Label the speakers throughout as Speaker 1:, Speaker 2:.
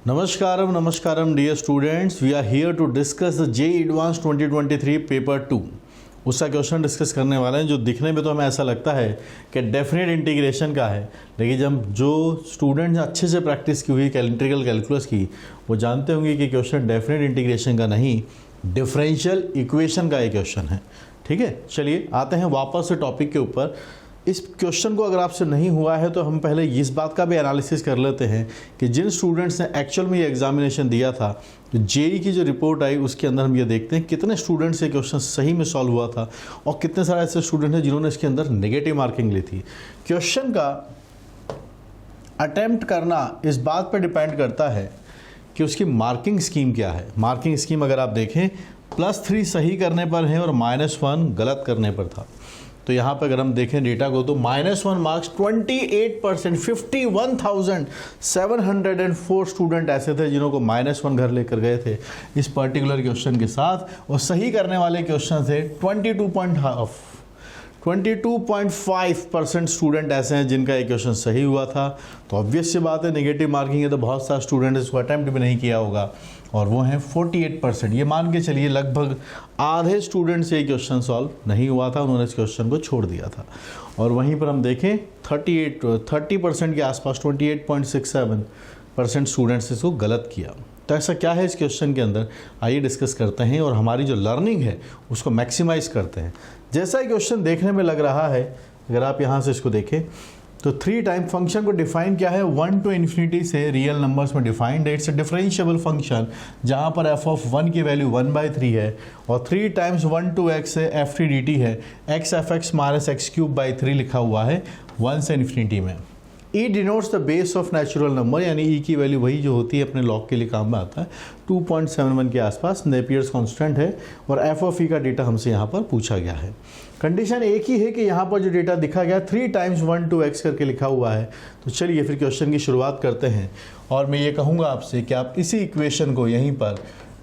Speaker 1: Namaskaram, Namaskaram, dear students. We are here to discuss the JEE Advanced 2023 paper 2. उसका question discuss करने वाले हैं जो दिखने में तो हमें ऐसा लगता है कि डेफिनेट इंटीग्रेशन का है, लेकिन जब जो स्टूडेंट ने अच्छे से प्रैक्टिस की हुई इंटीग्रल कैलकुलस की वो जानते होंगे कि क्वेश्चन डेफिनेट इंटीग्रेशन का नहीं, डिफरेंशियल इक्वेशन का एक क्वेश्चन है. ठीक है, चलिए आते हैं वापस से टॉपिक के ऊपर. इस क्वेश्चन को अगर आपसे नहीं हुआ है तो हम पहले इस बात का भी एनालिसिस कर लेते हैं कि जिन स्टूडेंट्स ने एक्चुअल में ये एग्जामिनेशन दिया था, तो जेई की जो रिपोर्ट आई उसके अंदर हम ये देखते हैं कितने स्टूडेंट्स ये क्वेश्चन सही में सॉल्व हुआ था और कितने सारे ऐसे स्टूडेंट हैं जिन्होंने इसके अंदर नेगेटिव मार्किंग ली थी. क्वेश्चन का अटेम्प्ट करना इस बात पर डिपेंड करता है कि उसकी मार्किंग स्कीम क्या है. मार्किंग स्कीम अगर आप देखें +3 सही करने पर है और -1 गलत करने पर था. तो यहाँ पर अगर हम देखें डेटा को तो -1 मार्क्स 28%, 51,704 स्टूडेंट ऐसे थे जिन्हों -1 घर लेकर गए थे इस पर्टिकुलर क्वेश्चन के साथ. और सही करने वाले क्वेश्चन थे 22.5% स्टूडेंट ऐसे हैं जिनका एक क्वेश्चन सही हुआ था. तो ऑब्वियस सी बात है नेगेटिव मार्किंग है तो बहुत सारे स्टूडेंट इसको अटैम्प्ट भी नहीं किया होगा और वो हैं 48%. ये मान के चलिए लगभग आधे स्टूडेंट से ये क्वेश्चन सॉल्व नहीं हुआ था, उन्होंने इस क्वेश्चन को छोड़ दिया था. और वहीं पर हम देखें 30% के आसपास 28.67% स्टूडेंट्स इसको गलत किया. तो ऐसा क्या है इस क्वेश्चन के अंदर, आइए डिस्कस करते हैं और हमारी जो लर्निंग है उसको मैक्सिमाइज करते हैं. जैसा क्वेश्चन देखने में लग रहा है, अगर आप यहाँ से इसको देखें तो 3 टाइम फंक्शन को डिफाइन किया है 1 to infinity से रियल नंबर्स में डिफाइंड है. इट्स अ डिफरेंशिएबल फंक्शन जहाँ पर f(1) की वैल्यू 1/3 है और 3 टाइम्स 1 to x से f(3) dt है. x f(x) - x³ 3 लिखा हुआ है 1 से इन्फिनिटी में. e denotes the base of natural number, यानी e की वैल्यू वही जो होती है अपने लॉग के लिए काम में आता है. 2.71 के आसपास नेपियर्स कांस्टेंट है और f ऑफ e का डेटा हमसे यहाँ पर पूछा गया है. कंडीशन एक ही है कि यहाँ पर जो डेटा दिखा गया 3 टाइम्स 1 to x करके लिखा हुआ है. तो चलिए फिर क्वेश्चन की शुरुआत करते हैं और मैं ये कहूँगा आपसे कि आप इसी इक्वेशन को यहीं पर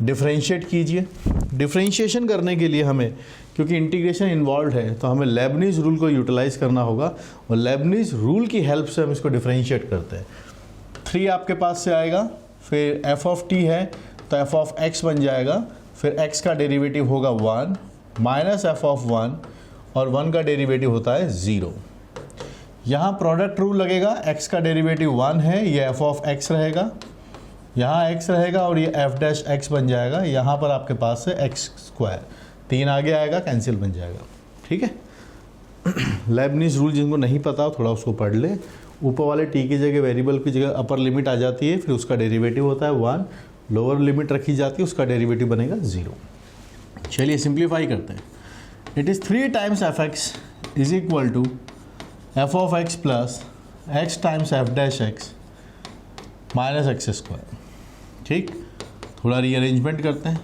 Speaker 1: डिफरेंशिएट कीजिए. डिफरेंशिएशन करने के लिए हमें, क्योंकि इंटीग्रेशन इन्वॉल्व है, तो हमें लेबनीज़ रूल को यूटिलाइज़ करना होगा और लेबनीज़ रूल की हेल्प से हम इसको डिफरेंशिएट करते हैं. 3 आपके पास से आएगा, फिर f ऑफ t है तो f ऑफ x बन जाएगा, फिर x का डेरिवेटिव होगा 1 माइनस f ऑफ 1 और 1 का डेरिवेटिव होता है 0. यहाँ प्रोडक्ट रूल लगेगा, x का डेरिवेटिव 1 है, ये f ऑफ x रहेगा, यहाँ x रहेगा और ये f डैश x बन जाएगा. यहाँ पर आपके पास है x², 3 आगे आएगा, कैंसिल बन जाएगा. ठीक है. लेबनीज़ रूल जिनको नहीं पता थोड़ा उसको पढ़ ले. ऊपर वाले t की जगह वेरिएबल की जगह अपर लिमिट आ जाती है, फिर उसका डेरिवेटिव होता है 1, लोअर लिमिट रखी जाती है, उसका डेरिवेटिव बनेगा 0. चलिए सिंप्लीफाई करते हैं. It is 3 times f(x) is equal to f of x plus x times f dash x minus x². ठीक, थोड़ा रीअरेंजमेंट करते हैं.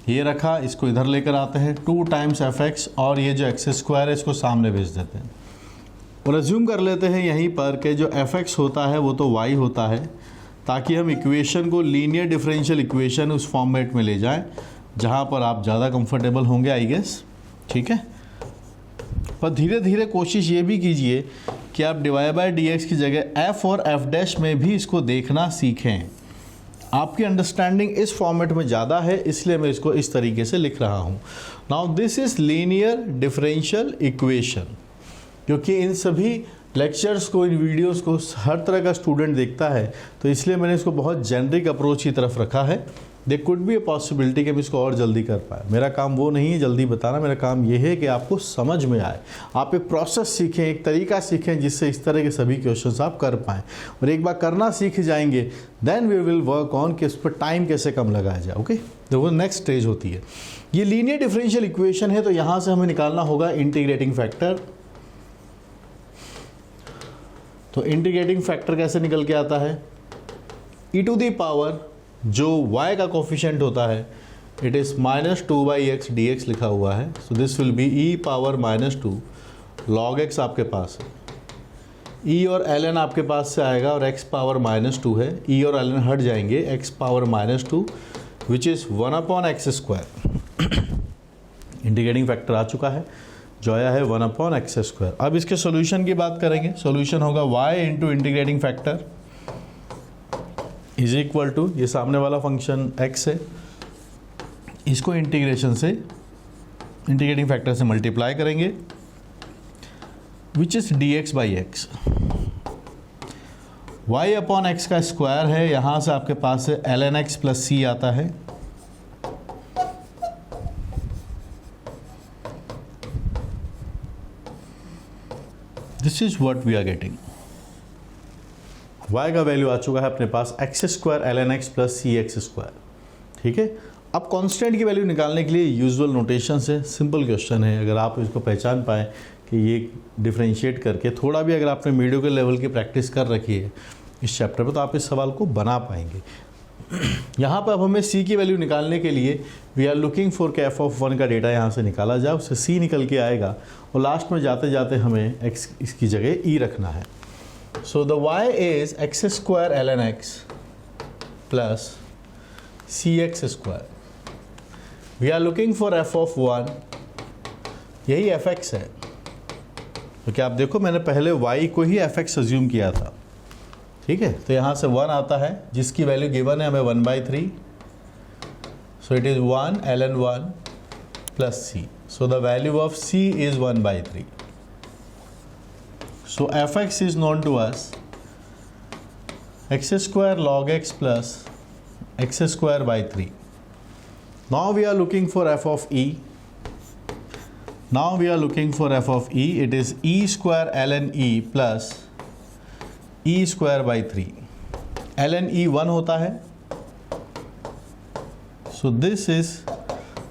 Speaker 1: ये रखा, इसको इधर लेकर आते हैं 2 टाइम्स f(x) और ये जो x² है इसको सामने भेज देते हैं और अज्यूम कर लेते हैं यहीं पर कि जो f(x) होता है वो तो y होता है, ताकि हम इक्वेशन को लीनियर डिफरेंशियल इक्वेशन उस फॉर्मेट में ले जाएं जहां पर आप ज़्यादा कंफर्टेबल होंगे आई गेस. ठीक है, पर धीरे धीरे कोशिश ये भी कीजिए कि आप dy/dx की जगह f और f डैश में भी इसको देखना सीखें. आपकी अंडरस्टैंडिंग इस फॉर्मेट में ज़्यादा है इसलिए मैं इसको इस तरीके से लिख रहा हूँ. Now this is linear differential equation. क्योंकि इन सभी लेक्चर्स को, इन वीडियोस को हर तरह का स्टूडेंट देखता है तो इसलिए मैंने इसको बहुत जेनरिक अप्रोच की तरफ रखा है. They could be a possibility कि हम इसको और जल्दी कर पाए. मेरा काम वो नहीं है जल्दी बताना, मेरा काम ये है कि आपको समझ में आए, आप एक प्रोसेस सीखें, एक तरीका सीखें जिससे इस तरह के सभी क्वेश्चंस आप कर पाएँ. और एक बार करना सीख जाएंगे then we will work on कि उस पर टाइम कैसे कम लगाया जाए. ओके, तो वो नेक्स्ट स्टेज होती है. ये लीनियर डिफरेंशियल इक्वेशन है तो यहाँ से हमें निकालना होगा इंटीग्रेटिंग फैक्टर. तो इंटीग्रेटिंग फैक्टर कैसे निकल के आता है, e टू दी पावर जो y का कोफिशिएंट होता है इट इज़ -2/x dx लिखा हुआ है. So this will be e power -2 log x आपके पास है. e और ln आपके पास से आएगा और x पावर -2 है. e और ln हट जाएंगे, x power -2 which is 1/x². Integrating factor आ चुका है जो आया है 1/x². अब इसके सॉल्यूशन की बात करेंगे. सॉल्यूशन होगा y into integrating factor is equal to, ये सामने वाला फंक्शन x है, इसको इंटीग्रेशन से, इंटीग्रेटिंग फैक्टर से मल्टीप्लाई करेंगे, which is dx by x. y upon x का स्क्वायर है, यहाँ से आपके पास ln x प्लस सी आता है, this is what we are getting. y का वैल्यू आ चुका है अपने पास x square ln x plus c x square, ठीक है। अब कांस्टेंट की वैल्यू निकालने के लिए यूजुअल नोटेशन से सिंपल क्वेश्चन है, अगर आप इसको पहचान पाए कि ये डिफरेंशिएट करके, थोड़ा भी अगर आपने मीडियोकर लेवल की प्रैक्टिस कर रखी है इस चैप्टर पर, तो आप इस सवाल को बना पाएंगे। यहाँ पर अब हमें c की वैल्यू निकालने के लिए वी आर लुकिंग फॉर कि f(1) का डेटा यहाँ से निकाला जाए, उससे c निकल के आएगा और लास्ट में जाते जाते हमें x इसकी जगह e रखना है। So the y is x square ln x plus c x square. We are looking for f(1), यही fx है, क्योंकि आप देखो मैंने पहले y को ही fx अज्यूम किया था, ठीक है। तो यहाँ से 1 आता है जिसकी वैल्यू गिवन है हमें 1/3, so it is 1 ln 1 plus c, so the value of c is 1/3। So fx is known to us x square log x plus x square by 3। Now we are looking for f of e, now we are looking for f of e, it is e square ln e plus e square by 3। ln e 1 होता है, so this is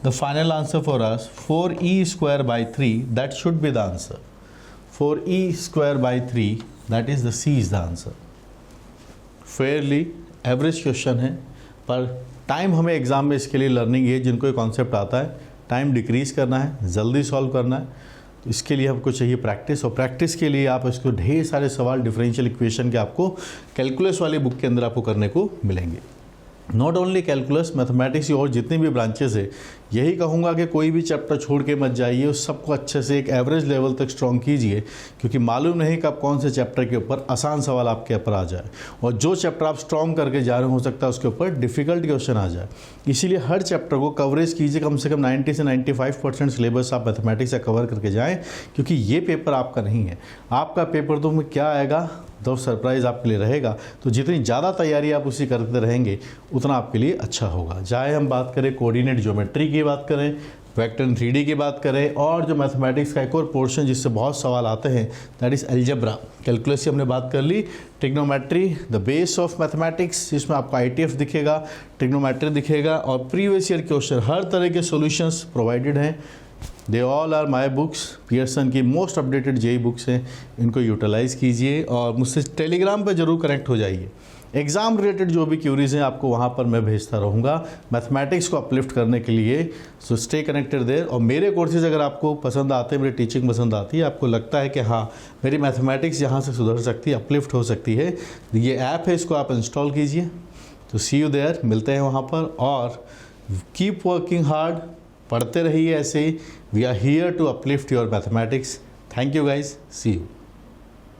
Speaker 1: the final answer for us, 4e square by 3, that should be the answer, 4e square by 3, that is the c is the answer। fairly average question है, पर time हमें exam में इसके लिए learning है, जिनको ये concept आता है टाइम डिक्रीज़ करना है, जल्दी सॉल्व करना है, तो इसके लिए हमको चाहिए प्रैक्टिस, और प्रैक्टिस के लिए आप इसको ढेर सारे सवाल डिफरेंशियल इक्वेशन के आपको कैलकुलस वाली बुक के अंदर आपको करने को मिलेंगे। नॉट ओनली कैलकुलस, मैथमेटिक्स और जितनी भी ब्रांचेस है, यही कहूँगा कि कोई भी चैप्टर छोड़ के मत जाइए, उस सबको अच्छे से एक एवरेज लेवल तक स्ट्रॉन्ग कीजिए, क्योंकि मालूम नहीं कब कौन से चैप्टर के ऊपर आसान सवाल आपके ऊपर आ जाए, और जो चैप्टर आप स्ट्रॉन्ग करके जा रहे हो सकता है उसके ऊपर डिफ़िकल्ट क्वेश्चन आ जाए। इसीलिए हर चैप्टर को कवरेज कीजिए, कम से कम 90 से 95% सिलेबस आप मैथमेटिक्स से कवर करके जाएँ, क्योंकि ये पेपर आपका नहीं है। आपका पेपर तो में क्या आएगा, दो सरप्राइज़ आपके लिए रहेगा, तो जितनी ज़्यादा तैयारी आप उसी करते रहेंगे उतना आपके लिए अच्छा होगा। चाहे हम बात करें कोऑर्डिनेट ज्योमेट्री की बात करें, वेक्टर 3D की बात करें, और जो मैथमेटिक्स का एक और पोर्शन जिससे बहुत सवाल आते हैं, दैट इज़ अलजेब्रा। कैलकुलस की हमने बात कर ली, trigonometry the base of mathematics, जिसमें आपका ITF दिखेगा, ट्रिग्नोमेट्री दिखेगा, और प्रीवियस ईयर क्वेश्चन हर तरह के सॉल्यूशंस प्रोवाइडेड हैं। They all are my books, Pearson की मोस्ट अपडेटेड JEE बुक्स हैं, इनको यूटिलाइज़ कीजिए और मुझसे टेलीग्राम पर ज़रूर कनेक्ट हो जाइए। एग्ज़ाम रिलेटेड जो भी क्यूरीज हैं आपको वहाँ पर मैं भेजता रहूँगा मैथमेटिक्स को अपलिफ्ट करने के लिए, सो स्टे कनेक्टेड देयर। और मेरे कोर्सेज अगर आपको पसंद आते हैं, मेरी टीचिंग पसंद आती है, आपको लगता है कि हाँ मेरी मैथमेटिक्स यहाँ से सुधर सकती है, अपलिफ्ट हो सकती है, ये ऐप है, इसको आप इंस्टॉल कीजिए। तो सी यू देयर, मिलते हैं वहाँ पर, और कीप वर्किंग हार्ड, पढ़ते रहिए ऐसे ही। We are here to uplift your mathematics. Thank you guys, see you.